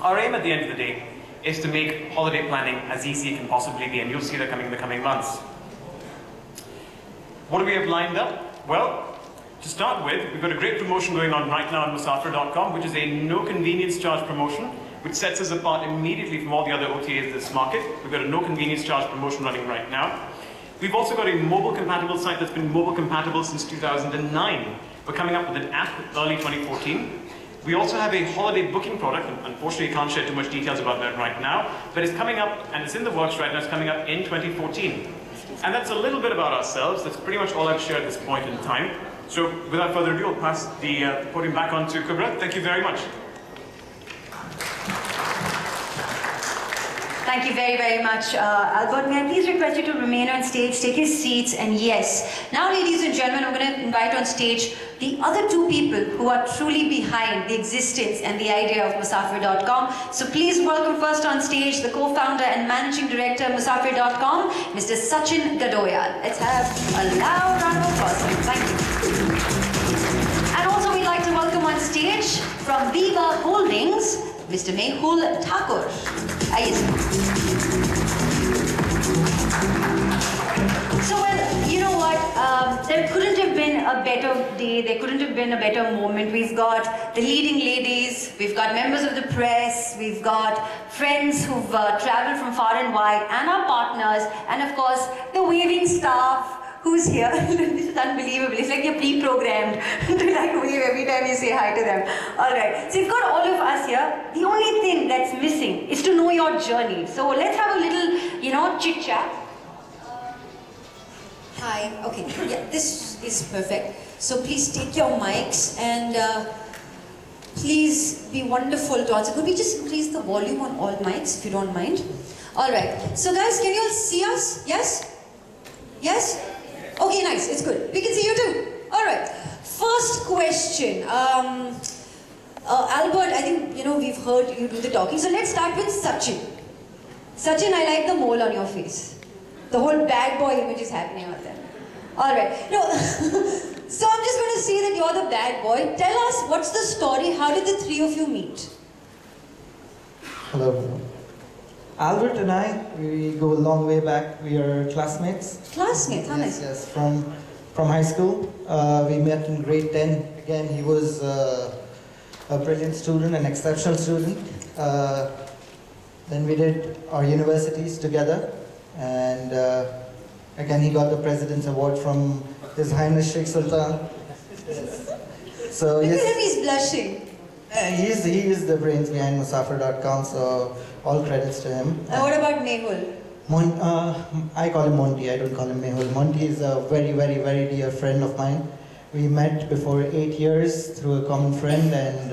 Our aim at the end of the day is to make holiday planning as easy as it can possibly be, and you'll see that coming in the coming months. What do we have lined up? Well, to start with, we've got a great promotion going on right now on Musafir.com, which is a no convenience charge promotion, which sets us apart immediately from all the other OTAs in this market. We've got a no convenience charge promotion running right now. We've also got a mobile compatible site that's been mobile compatible since 2009. We're coming up with an app early 2014. We also have a holiday booking product, and unfortunately can't share too much details about that right now, but it's coming up, and it's in the works right now, it's coming up in 2014. And that's a little bit about ourselves. That's pretty much all I've shared at this point in time. So without further ado, I'll pass the podium back on to Kubra. Thank you very much. Thank you very, very much, Albert. May I please request you to remain on stage, take your seats, and yes. Now, ladies and gentlemen, I'm going to invite on stage the other two people who are truly behind the existence and the idea of Musafir.com. So please welcome first on stage the co-founder and managing director of Musafir.com, Mr. Sachin Gadoyal. Let's have a loud round of applause. Thank you. And also we'd like to welcome on stage from Viva Holdings, Mr. Mehul Thakur. So, well, you know what, there couldn't have been a better day, there couldn't have been a better moment. We've got the leading ladies, we've got members of the press, we've got friends who've traveled from far and wide, and our partners, and of course, the waving staff who's here. This is unbelievable. It's like you're pre-programmed to like wave every time you say hi to them. All right. So you've got all of us here. The only thing that's missing is to know your journey. So let's have a little, chit-chat. Hi. Okay. Yeah, this is perfect. So please take your mics and please be wonderful to answer. Could we just increase the volume on all mics if you don't mind? All right. So guys, can you all see us? Yes? Yes? Okay, nice. It's good. We can see you too. All right. First question. Albert, I think, we've heard you do the talking. So let's start with Sachin. Sachin, I like the mole on your face. The whole bad boy image is happening out there. All right. No. So I'm just going to say that you're the bad boy. Tell us, what's the story? How did the three of you meet? Hello. Albert and I, we go a long way back. We are classmates. Classmates? How nice. Yes, from high school. We met in grade 10. Again, he was a brilliant student, an exceptional student. Then we did our universities together. And again, he got the President's Award from His Highness Sheikh Sultan. So Look yes. at him, he's blushing. He is the brains behind Musafir.com, so all credits to him. What about Mehul? I call him Monty, I don't call him Mehul. Monty is a very, very, very dear friend of mine. We met before 8 years through a common friend, and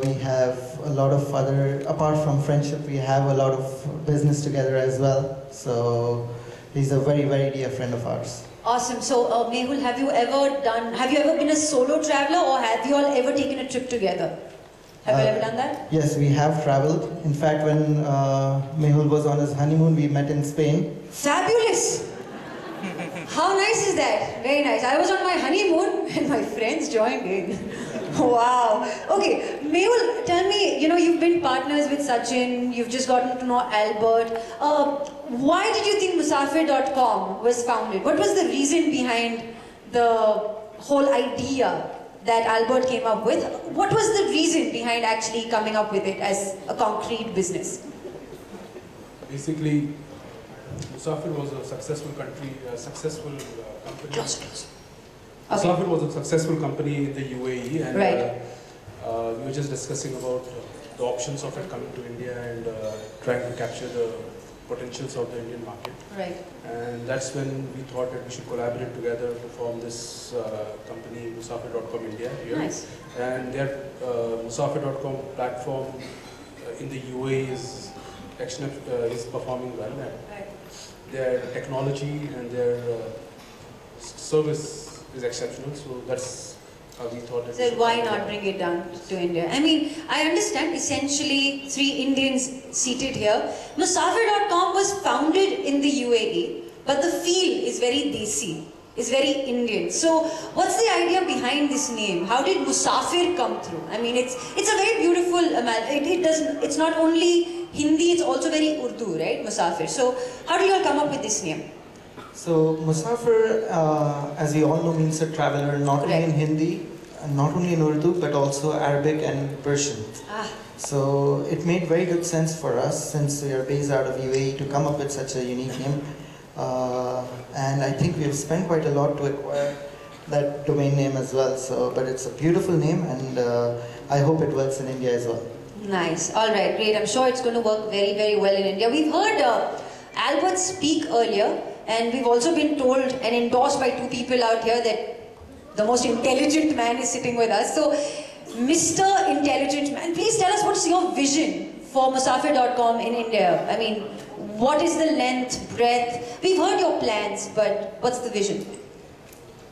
we have a lot of apart from friendship, we have a lot of business together as well. So he's a very, very dear friend of ours. Awesome. So, Mehul, have you ever been a solo traveler, or have you all ever taken a trip together? Have you ever done that? Yes, we have traveled. In fact, when Mehul was on his honeymoon, we met in Spain. Fabulous! How nice is that? Very nice. I was on my honeymoon and my friends joined in. Wow. Okay, Mehul, tell me, you've been partners with Sachin, you've just gotten to know Albert. Why did you think Musafir.com was founded? What was the reason behind the whole idea that Albert came up with? What was the reason behind actually coming up with it as a concrete business? Basically, Musafir was a successful company. Close. Okay. Musafir was a successful company in the UAE, and right. We were just discussing about the options of it coming to India and trying to capture the potentials of the Indian market. Right. And that's when we thought that we should collaborate together to form this company, Musafir.com India here. Nice. And their Musafir.com platform in the UAE is performing well. And their technology and their service is exceptional. So that's how we thought. So why not bring it down to India? I mean, I understand essentially 3 Indians seated here. Musafir.com was founded in the UAE, but the feel is very desi. is very Indian. So what's the idea behind this name? How did Musafir come through? I mean, it's a very beautiful, it's not only Hindi, it's also very Urdu, right? Musafir. So how did you all come up with this name? So Musafir, as we all know, means a traveler, not only in Hindi, not only in Urdu, but also Arabic and Persian. So it made very good sense for us, since we are based out of UAE, to come up with such a unique name. And I think we've spent quite a lot to acquire that domain name as well. So, but it's a beautiful name, and I hope it works in India as well. Nice. All right, great. I'm sure it's going to work very, very well in India. We've heard Albert speak earlier, and we've also been told and endorsed by two people out here that the most intelligent man is sitting with us. So, Mr. Intelligent Man, please tell us what's your vision for Musafir.com in India. I mean, what is the length, breadth? We've heard your plans, but what's the vision?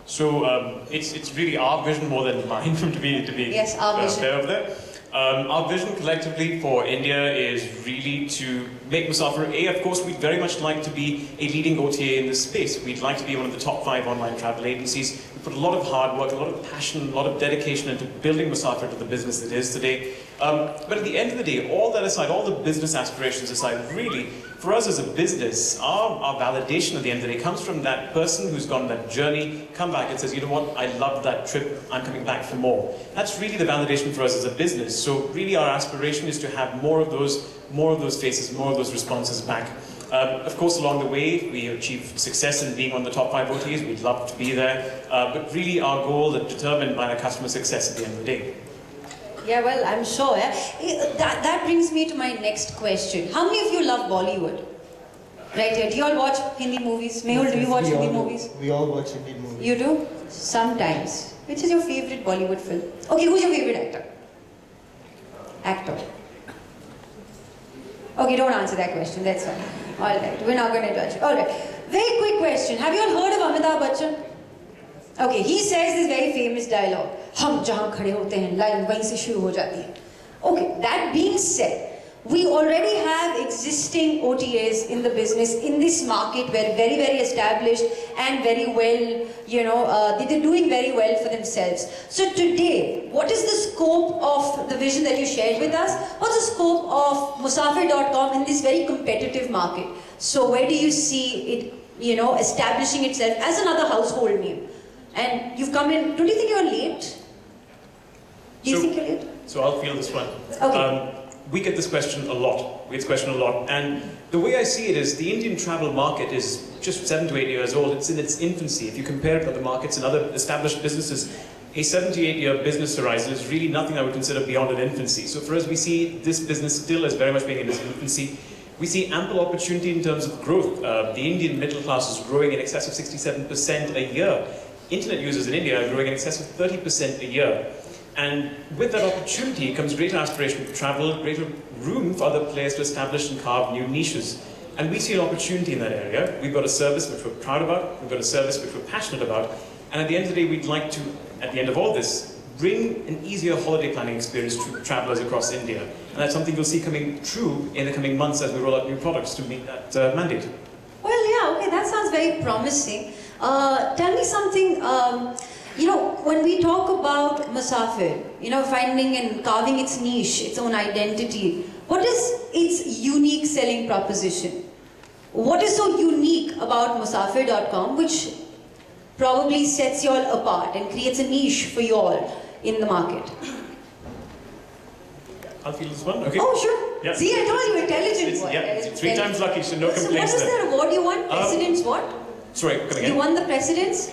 So it's really our vision more than mine to be yes, our vision. fair of that. Our vision collectively for India is really to make Musafir, of course, we'd very much like to be a leading OTA in this space. We'd like to be one of the top 5 online travel agencies. We put a lot of hard work, a lot of passion, a lot of dedication into building Musafir to the business it is today. But at the end of the day, all that aside, all the business aspirations aside, really, for us as a business, our validation at the end of the day comes from that person who's gone on that journey, come back and says, you know what, I loved that trip, I'm coming back for more. That's really the validation for us as a business. So really our aspiration is to have more of those faces, more of those responses back. Of course, along the way, we achieve success in being on the top 5 OTAs. We'd love to be there. But really our goal is determined by our customer success at the end of the day. Yeah, well, I'm sure. That brings me to my next question. How many of you love Bollywood? Right here. Do you all watch Hindi movies? Mehul, do you watch Hindi movies? We all watch Hindi movies. You do? Sometimes. Which is your favorite Bollywood film? Okay, who's your favorite actor? Actor. Okay, don't answer that question. That's fine. All right, we're not going to judge you. All right. Very quick question. Have you all heard of Amitabh Bachchan? Okay, he says this very famous dialogue. हम जहाँ खड़े होते हैं, line वहीं से शुरू हो जाती है. Okay, that being said, we already have existing OTAs in the business in this market. We're very, very established and very well, they're doing very well for themselves. So today, what is the scope of the vision that you shared with us? What's the scope of Musafir.com in this very competitive market? So where do you see it, establishing itself as another household name? And you've come in, don't you think you're late? Do you think you're late? So I'll field this one. Okay. We get this question a lot. We get this question a lot. And the way I see it is the Indian travel market is just 7 to 8 years old. It's in its infancy. If you compare it with other markets and other established businesses, a 7 to 8 year business horizon is really nothing I would consider beyond an infancy. So for us, we see this business still as very much being in its infancy. We see ample opportunity in terms of growth. The Indian middle class is growing in excess of 67% a year. Internet users in India are growing in excess of 30% a year. And with that opportunity comes greater aspiration to travel, greater room for other players to establish and carve new niches. And we see an opportunity in that area. We've got a service which we're proud about, we've got a service which we're passionate about, and at the end of the day, we'd like to, at the end of all this, bring an easier holiday planning experience to travelers across India. And that's something you'll see coming true in the coming months as we roll out new products to meet that mandate. Well, yeah, okay, that sounds very promising. Tell me something, when we talk about Musafir, finding and carving its niche, its own identity, what is its unique selling proposition? What is so unique about Musafir.com which probably sets you all apart and creates a niche for you all in the market? I'll feel this one, okay? Oh, sure. Yeah. See, I told you, intelligent boy. Yeah, 3 times lucky, so no complaints. So what is the award you won? President's what? Sorry, come again. You won the President's?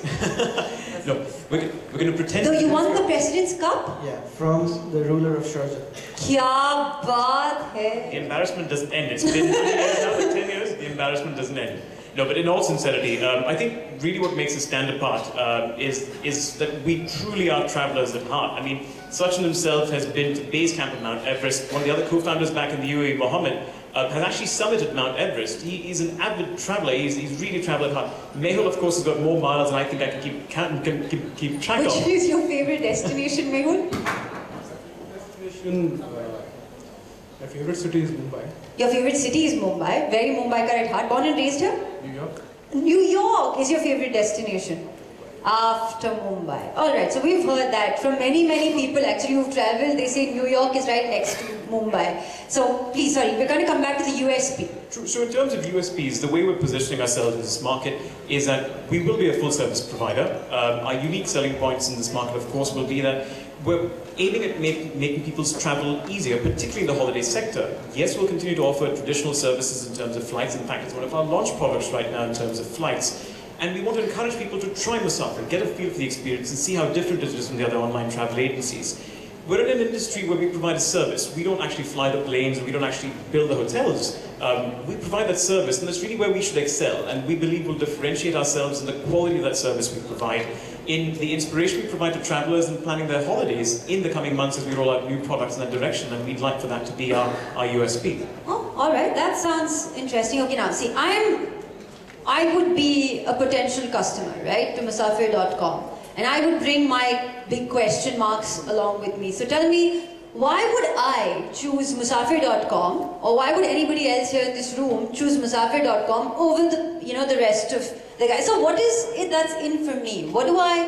No, we're going to pretend. So you won the President's Cup? Yeah, from the ruler of Sharjah. Kya baat hai? The embarrassment doesn't end. It's been 10 years, the embarrassment doesn't end. No, but in all sincerity, I think really what makes us stand apart is that we truly are travelers at heart. I mean, Sachin himself has been to base camp at Mount Everest. One of the other co-founders back in the UAE, Mohammed, has actually summited Mount Everest. He's an avid traveler. He's really traveled at heart. Mehul, of course, has got more miles than I think I can keep track of. Which is your favorite destination, Mehul? Destination, my favorite city is Mumbai. Your favorite city is Mumbai. Very Mumbaikar at heart. Born and raised here? New York. New York is your favorite destination. After Mumbai. Alright, so we've heard that from many, many people actually who've traveled. They say New York is right next to Mumbai. So please, sorry, we're going to come back to the USP. True. So in terms of USPs, the way we're positioning ourselves in this market is that we will be a full service provider. Our unique selling points in this market, of course, will be that we're aiming at making people's travel easier, particularly in the holiday sector. Yes, we'll continue to offer traditional services in terms of flights. In fact, it's one of our launch products right now in terms of flights. And we want to encourage people to try Musafir, get a feel for the experience and see how different it is from the other online travel agencies. We're in an industry where we provide a service. We don't actually fly the planes and we don't actually build the hotels. We provide that service, and that's really where we should excel. And we believe we'll differentiate ourselves in the quality of that service we provide, in the inspiration we provide to travelers in planning their holidays in the coming months as we roll out new products in that direction. And we'd like for that to be our USP. Oh, alright, that sounds interesting. Okay, now see, I would be a potential customer, right, to Musafir.com. And I would bring my big question marks along with me. So tell me, why would I choose Musafir.com, or why would anybody else here in this room choose Musafir.com over the rest of the guys? So what is it that's in for me? What do I,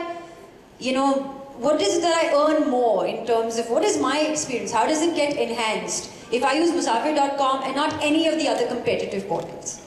what is it that I earn more in terms of, what is my experience? How does it get enhanced if I use Musafir.com and not any of the other competitive portals?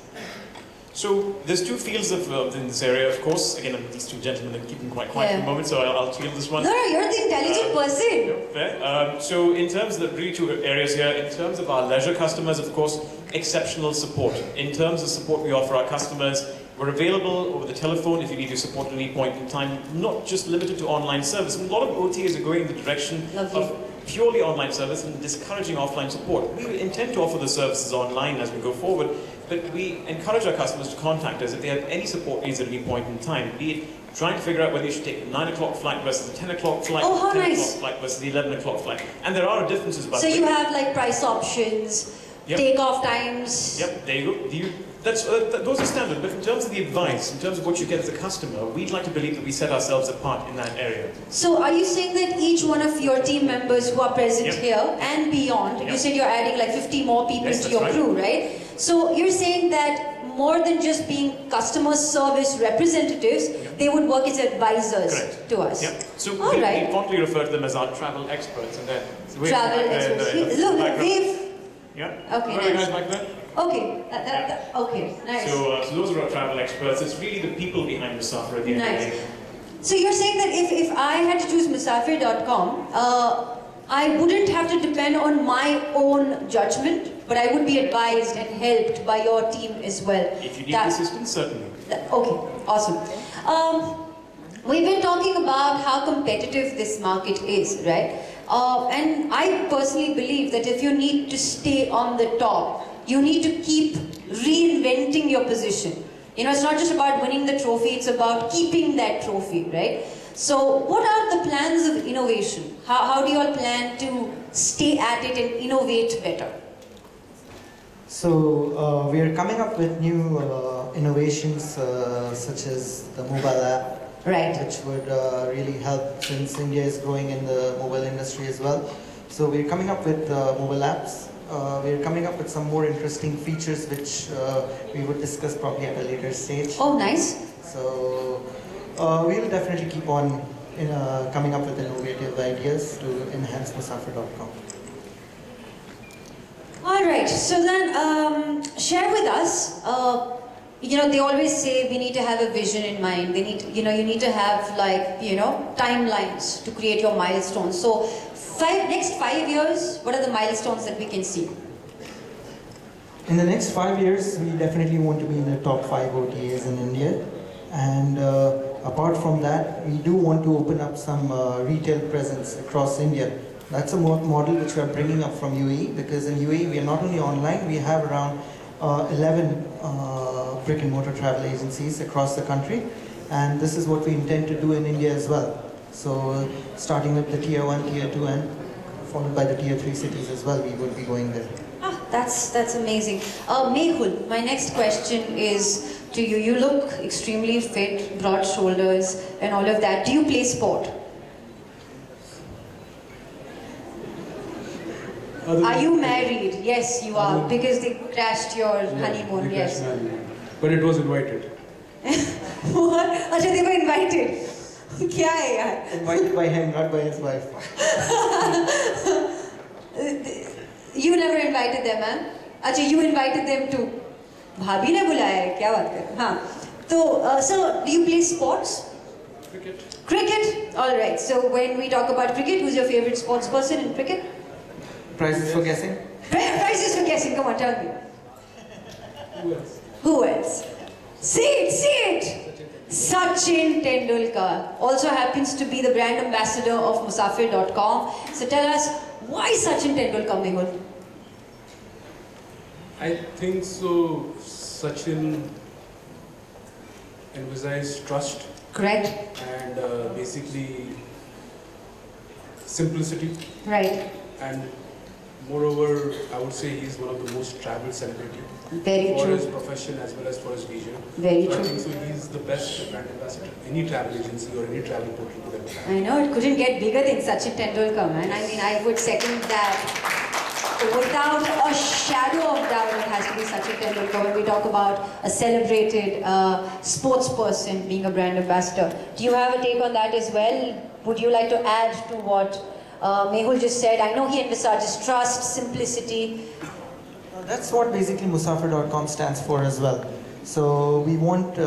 So there's two fields in this area, of course. Again, these two gentlemen are keeping quite quiet for a moment, so I'll field this one. No, you're the intelligent person. Fair. So in terms of the really two areas here, in terms of our leisure customers, of course, exceptional support. In terms of support we offer our customers, we're available over the telephone if you need your support at any point in time, not just limited to online service. A lot of OTAs are going in the direction of purely online service and discouraging offline support. We intend to offer the services online as we go forward, but we encourage our customers to contact us if they have any support needs at any point in time, be it trying to figure out whether you should take a 9 o'clock flight versus a 10 o'clock flight, oh, how 10 nice. o'clock flight versus the 11 o'clock flight. And there are differences about So you have like price options, takeoff times. Yep, there you go. Those are standard, but in terms of the advice, in terms of what you get as a customer, we'd like to believe that we set ourselves apart in that area. So are you saying that each one of your team members who are present here and beyond, you said you're adding like 50 more people to your crew, right? So you're saying that more than just being customer service representatives, they would work as advisors to us. Yep. So we fondly refer to them as our travel experts. And travel experts. Look, we've... Yeah. Okay, nice. nice. Like that? Okay, okay, nice. So those are our travel experts. It's really the people behind Musafir at the end of the day. So you're saying that if I had to choose Musafir.com, I wouldn't have to depend on my own judgment, but I would be advised and helped by your team as well. If you need assistance, certainly. Okay, awesome. We've been talking about how competitive this market is, right? And I personally believe that if you need to stay on the top, you need to keep reinventing your position. It's not just about winning the trophy, it's about keeping that trophy, right? So what are the plans of innovation? How do you all plan to stay at it and innovate better? So we are coming up with new innovations such as the mobile app, which would really help since India is growing in the mobile industry as well. So we're coming up with mobile apps. We're coming up with some more interesting features which we would discuss probably at a later stage. Oh, nice. So we'll definitely keep on coming up with innovative ideas to enhance Musafir.com. Alright, so then share with us, they always say we need to have a vision in mind. They need, you need to have like, timelines to create your milestones. So next 5 years, what are the milestones that we can see? In the next 5 years, we definitely want to be in the top 5 OTAs in India. And apart from that, we do want to open up some retail presence across India. That's a model which we are bringing up from UAE, because in UAE we are not only online, we have around 11 brick and mortar travel agencies across the country. And this is what we intend to do in India as well. So starting with the tier 1, tier 2 and followed by the tier 3 cities as well, we will be going there. That's amazing. Mehul, my next question is to you. You look extremely fit, broad shoulders and all of that. Do you play sport? Are you married? Yes, you are, because they crashed your honeymoon, yes. But it was invited. What? They were invited. क्या है यार? Invited by him, not by his wife. You never invited them, huh? अच्छा, you invited them too. भाभी ने बुलाया है, क्या बात कर? हाँ. तो, so do you play sports? Cricket. Cricket? All right. So when we talk about cricket, who's your favorite sports person in cricket? Prizes for guessing? Prizes for guessing. Come on, tell me. Who else? Who else? See it, see it. Sachin Tendulkar also happens to be the brand ambassador of Musafir.com. So tell us, why Sachin Tendulkar, Mehul? I think so. Sachin emphasized trust Correct? and basically simplicity. Right. And moreover, I would say he's one of the most traveled celebrity Very for true. his profession as well as for his leisure. Very So I true. think so he's the best brand ambassador any travel agency or any travel portal could ever have. I know, it couldn't get bigger than Sachin Tendulkar, man. I mean, I would second that. Without a shadow of doubt, it has to be Sachin Tendulkar when we talk about a celebrated sports person being a brand ambassador. Do you have a take on that as well? Would you like to add to what Mehul just said? I know he emphasizes trust, simplicity. That's what basically Musafir.com stands for as well. So we want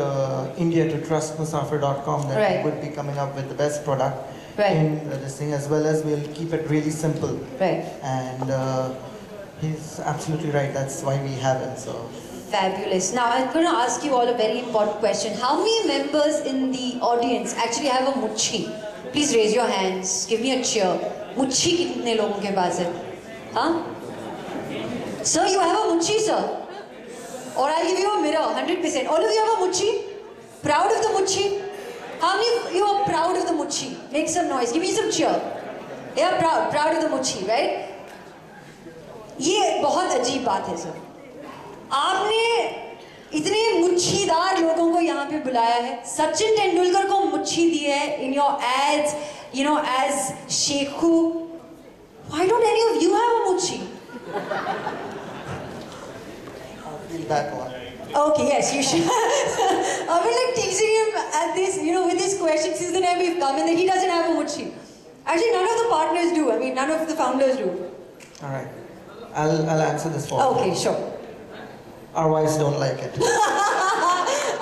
India to trust Musafir.com that Right. we would be coming up with the best product Right. in this thing, as well as we'll keep it really simple. Right. And he's absolutely right. That's why we have him. So Fabulous. Now I'm going to ask you all a very important question. How many members in the audience actually have a muchi? Please raise your hands. Give me a cheer. Muchi कितने लोगों के पास है? Huh? Sir, you have a muchi, sir. Or I'll give you a mirror, 100%. All of you have a muchi? Proud of the muchi? How many of you are proud of the muchi? Make some noise. Give me some cheer. Yeah, proud of the muchi, right? ये बहुत अजीब बात है, sir. आपने इतने मुच्छीदार लोगों को यहाँ पे बुलाया है. सचिन तेंदुलकर को मुच्छी दी है in your ads, you know, as Shekhu. Why don't any of you have a muchi? I'll feel that one. Okay, yes, you should. I've been like teasing him at this, you know, with this question since the time we've come, and that he doesn't have a muchi. Actually, none of the partners do. I mean, none of the founders do. All right. I'll answer this for you. Okay, sure. Our wives don't like it.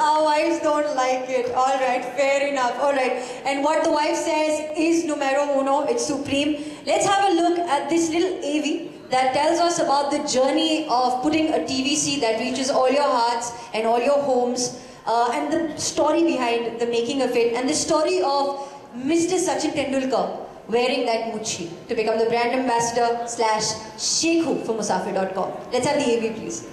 Our wives don't like it. All right, fair enough. All right. And what the wife says is numero uno, it's supreme. Let's have a look at this little AV that tells us about the journey of putting a TVC that reaches all your hearts and all your homes, and the story behind the making of it, and the story of Mr. Sachin Tendulkar wearing that muchi to become the brand ambassador / Shekhu for Musafir.com. Let's have the AV, please.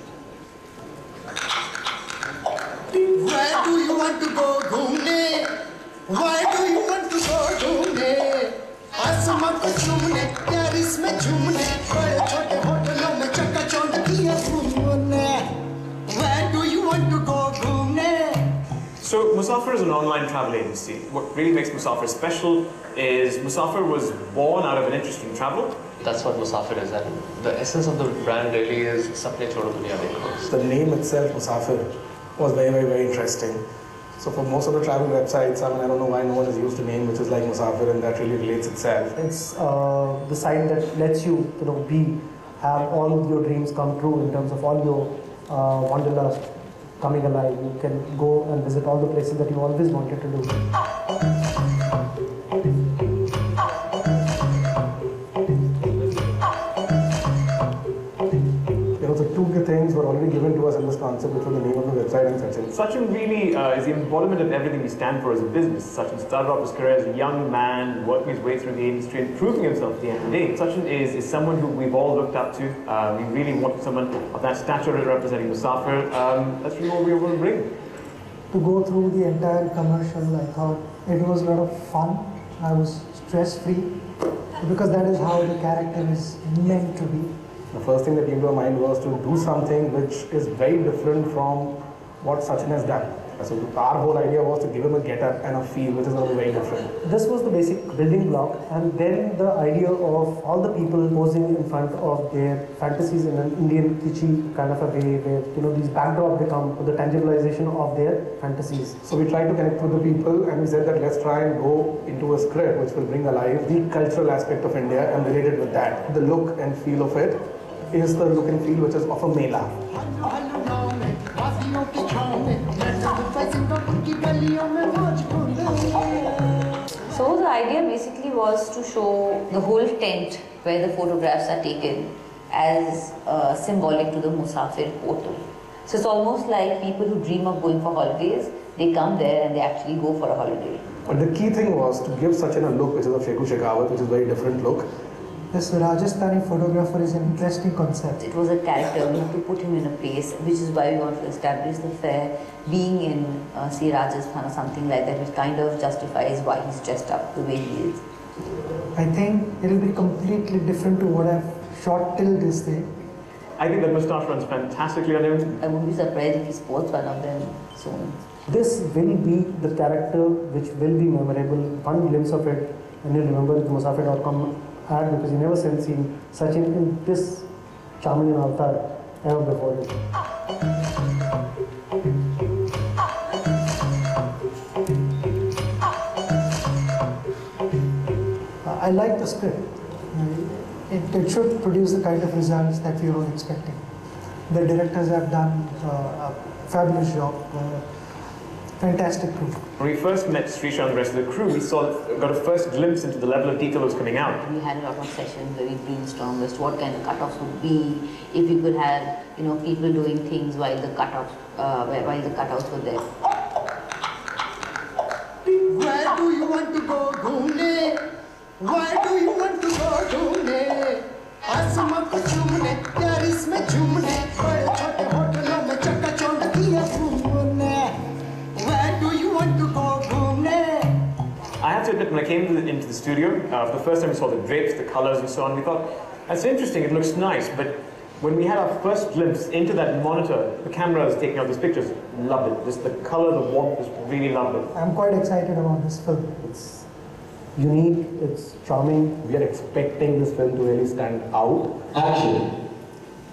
Where do you want to go घूमने? Why do you want to go घूमने? आसमां पे झूमने, Paris में झूमने, बड़े छोटे होटलों में चकाचौंध किया घूमने. Where do you want to go घूमने? So Musafir is an online travel agency. What really makes Musafir special is Musafir was born out of an interest in travel. That's what Musafir is, and the essence of the brand really is Sapne Chodo Duniya Dekho. The name itself, Musafir, was very, very, very interesting. So for most of the travel websites, I mean, I don't know why no one has used a name which is like Musafir, and that really relates itself. It's the site that lets you, have all of your dreams come true in terms of all your wanderlust coming alive. You can go and visit all the places that you always wanted to do. The two things were already given to us in this concept, which was the name of the website and Sachin. Sachin really is the embodiment of everything we stand for as a business. Sachin started off his career as a young man, working his way through the industry and proving himself at the end of the day. Sachin is someone who we've all looked up to. We really wanted someone of that stature representing Musafir. That's really what we were going to bring. To go through the entire commercial, I thought it was a lot of fun. I was stress-free because that is how the character is meant to be. The first thing that came to our mind was to do something which is very different from what Sachin has done. So our whole idea was to give him a get-up and a feel which is going to be very different. This was the basic building block, and then the idea of all the people posing in front of their fantasies in an Indian kitschy kind of a way, where these backdrop become the tangibilization of their fantasies. So we tried to connect with the people, and we said that let's try and go into a script which will bring alive the cultural aspect of India and relate it with that. The look and feel of it is the look and feel which is of a mela. So the idea basically was to show the whole tent where the photographs are taken as symbolic to the Musafir portal. So it's almost like people who dream of going for holidays, they come there and they actually go for a holiday. But the key thing was to give Sachin a look which is of Sheku Shekhawat, which is a very different look. This Rajasthani photographer is an interesting concept. It was a character, we have to put him in a place, which is why we want to establish the fair being in, say, Rajasthan or something like that, which kind of justifies why he's dressed up the way he is. I think it'll be completely different to what I've shot till this day. I think that moustache runs fantastically on him. I won't be surprised if he sports one of them soon. This will be the character which will be memorable. One glimpse of it, and you'll remember the Musafir.com ad, because you never seen Sachin in this charming avatar ever before it. I like the script. It should produce the kind of results that we were expecting. The directors have done a fabulous job. Fantastic crew. When we first met Srisha and the rest of the crew, we got a first glimpse into the level of detail that was coming out. We had a lot of sessions where we brainstormed as to what kind of cutoffs would be, if we could have, people doing things while the cutouts were there. Where do you want to go, Ghumne? Where do you want to go, Ghumne? आसमां को चूमने, प्यार इसमें झूमने, बड़े छोटे होटलों में चकाचौंध किया घूमने. Where do you want to go, Ghumne? I have to admit, when I came into the studio, for the first time we saw the drapes, the colors and so on, we thought, that's interesting, it looks nice, but when we had our first glimpse into that monitor, the camera is taking out these pictures, loved it. Just the color, the warmth, just really loved it. I'm quite excited about this film. It's unique, it's charming. We are expecting this film to really stand out. Action.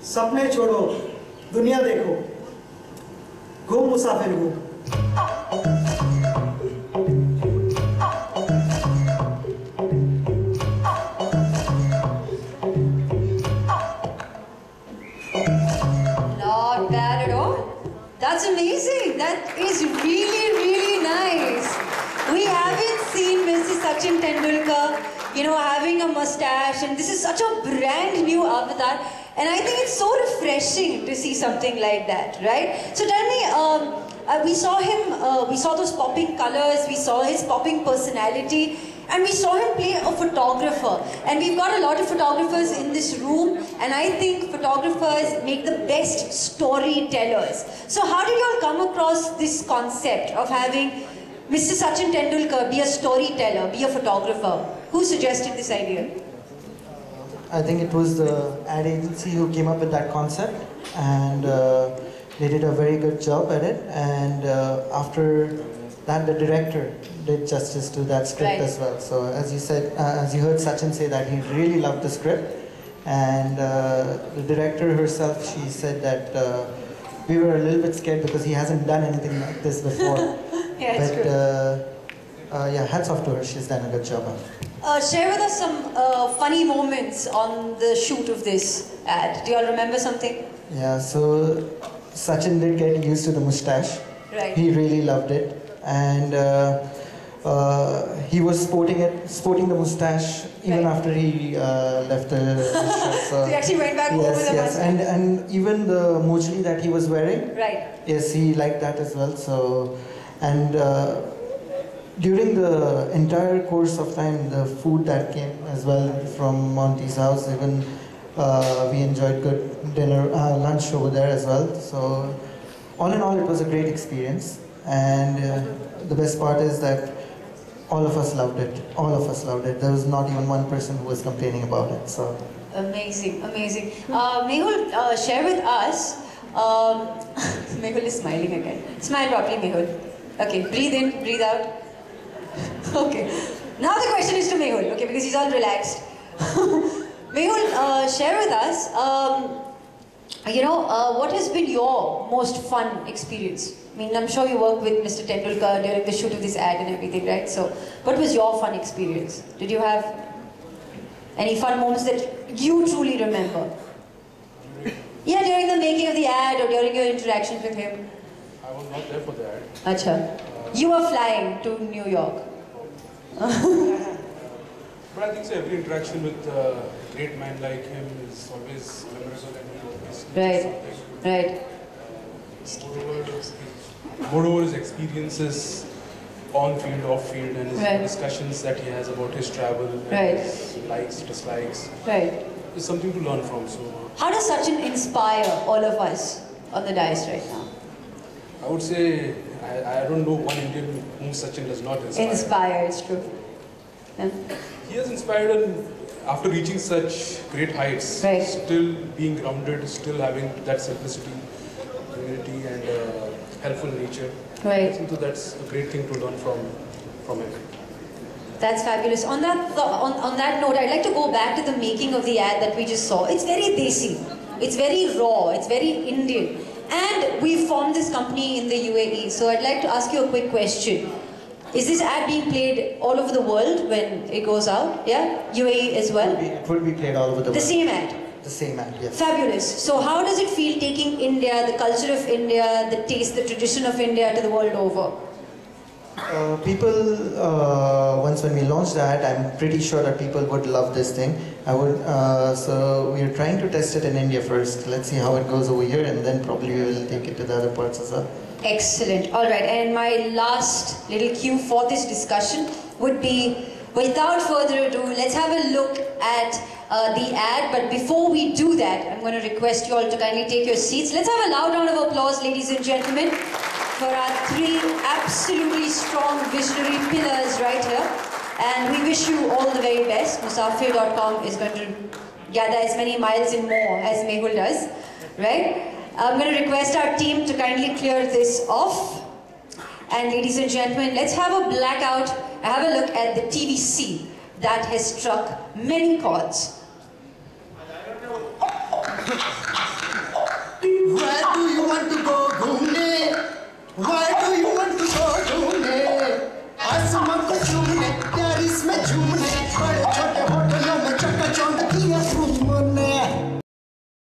सपने छोड़ो, दुनिया देखो, घूम मुसाफिर घूम. Not bad at all. That's amazing. That is really, really nice. We haven't seen Mr. Sachin Tendulkar, having a mustache, and this is such a brand new avatar. And I think it's so refreshing to see something like that, right? So tell me, we saw him, we saw those popping colors, we saw his popping personality, and we saw him play a photographer. And we've got a lot of photographers in this room, and I think photographers make the best storytellers. So how did you all come across this concept of having Mr. Sachin Tendulkar be a storyteller, be a photographer? Who suggested this idea? I think it was the ad agency who came up with that concept, and they did a very good job at it. And after that, the director did justice to that script as well. So as you said, as you heard Sachin say that he really loved the script, and the director herself, she said that we were a little bit scared because he hasn't done anything like this before. Yeah, it's But yeah, hats off to her. She's done a good job. Share with us some funny moments on the shoot of this ad. Do you all remember something? Yeah, so Sachin did get used to the mustache. Right. He really loved it, and he was sporting the mustache even after he left the show. So he actually went back over the mustache. And even the mojli that he was wearing. Right. Yes, he liked that as well. So, and during the entire course of time, the food that came as well from Monty's house, even we enjoyed good lunch over there as well. So, all in all, it was a great experience. And the best part is that all of us loved it. All of us loved it. There was not even one person who was complaining about it. So amazing, amazing. Mehul, share with us Mehul is smiling again. Smile properly, Mehul. Okay, breathe in, breathe out. Okay. Now the question is to Mehul, okay, because he's all relaxed. Mehul, share with us, what has been your most fun experience? I mean, I'm sure you worked with Mr. Tendulkar during the shoot of this ad and everything, right? So, what was your fun experience? Did you have any fun moments that you truly remember? Yeah, during the making of the ad or during your interactions with him? I was not there for the ad. Acha. You were flying to New York. But I think so every interaction with a great man like him is always memorable and he always Right, something. right. Moreover, his experiences on field, off field, and his Right. discussions that he has about his travel, and Right. his likes, dislikes, Right. is something to learn from. So How does Sachin inspire all of us on the dais right now? I would say I don't know one Indian whom Sachin does not inspire. Inspire, it's true. Yeah. He has inspired after reaching such great heights, Right. still being grounded, still having that simplicity, humility, and helpful nature. I Right. think that that's a great thing to learn from him. That's fabulous. On that note, I'd like to go back to the making of the ad that we just saw. It's very desi. It's very raw. It's very Indian. And we formed this company in the UAE. So I'd like to ask you a quick question. Is this ad being played all over the world when it goes out? Yeah? UAE as well? It would be played all over the The world. same ad? The same ad, yes. Fabulous. So how does it feel taking India, the culture of India, the taste, the tradition of India to the world over? People, once when we launched that, I'm pretty sure that people would love this thing. So we are trying to test it in India first. Let's see how it goes over here, and then probably we will take it to the other parts as well. Excellent. All right. And my last little cue for this discussion would be, without further ado, let's have a look at the ad. But before we do that, I'm going to request you all to kindly take your seats. Let's have a loud round of applause, ladies and gentlemen, for our three absolutely strong visionary pillars right here. And we wish you all the very best. Musafir.com is going to gather as many miles and more as Mehul does, right? I'm going to request our team to kindly clear this off. And ladies and gentlemen, let's have a blackout, have a look at the TVC that has struck many chords.